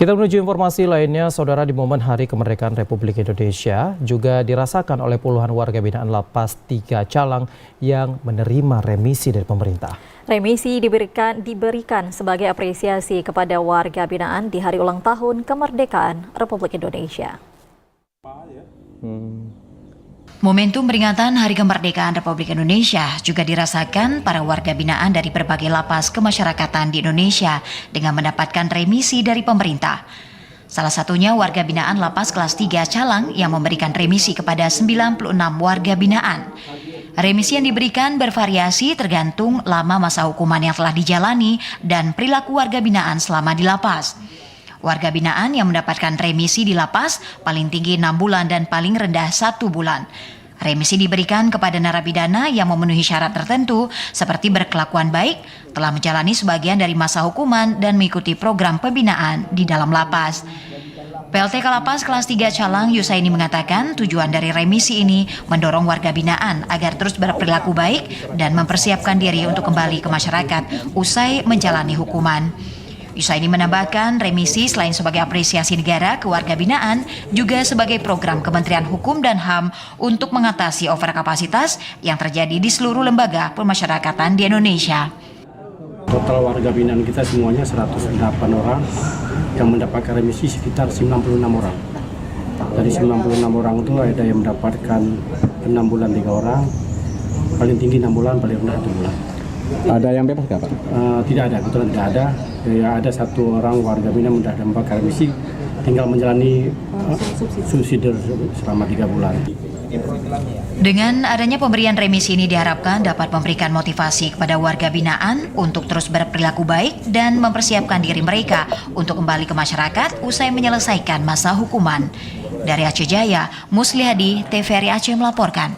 Kita menuju informasi lainnya, saudara, di momen Hari Kemerdekaan Republik Indonesia juga dirasakan oleh puluhan warga binaan Lapas 3 Calang yang menerima remisi dari pemerintah. Remisi diberikan sebagai apresiasi kepada warga binaan di hari ulang tahun kemerdekaan Republik Indonesia. Momentum peringatan Hari Kemerdekaan Republik Indonesia juga dirasakan para warga binaan dari berbagai lapas kemasyarakatan di Indonesia dengan mendapatkan remisi dari pemerintah. Salah satunya warga binaan Lapas kelas 3 Calang yang memberikan remisi kepada 96 warga binaan. Remisi yang diberikan bervariasi tergantung lama masa hukuman yang telah dijalani dan perilaku warga binaan selama di lapas. Warga binaan yang mendapatkan remisi di lapas paling tinggi 6 bulan dan paling rendah 1 bulan. Remisi diberikan kepada narapidana yang memenuhi syarat tertentu seperti berkelakuan baik, telah menjalani sebagian dari masa hukuman dan mengikuti program pembinaan di dalam lapas. PLT Kalapas kelas 3 Calang Yusaini mengatakan tujuan dari remisi ini mendorong warga binaan agar terus berperilaku baik dan mempersiapkan diri untuk kembali ke masyarakat usai menjalani hukuman. Yusaini menambahkan remisi selain sebagai apresiasi negara ke warga binaan juga sebagai program Kementerian Hukum dan HAM untuk mengatasi overkapasitas yang terjadi di seluruh lembaga pemasyarakatan di Indonesia. Total warga binaan kita semuanya 108 orang yang mendapatkan remisi sekitar 96 orang. Dari 96 orang itu ada yang mendapatkan 6 bulan 3 orang, paling tinggi 6 bulan, paling rendah 1 bulan. Ada yang bebas nggak, Pak? Tidak ada, kebetulan tidak ada. Ya, ada 1 orang warga binaan mendapatkan remisi, tinggal menjalani subsidi selama 3 bulan. Dengan adanya pemberian remisi ini diharapkan dapat memberikan motivasi kepada warga binaan untuk terus berperilaku baik dan mempersiapkan diri mereka untuk kembali ke masyarakat usai menyelesaikan masa hukuman. Dari Aceh Jaya, Muslihadi, TVRI Aceh melaporkan.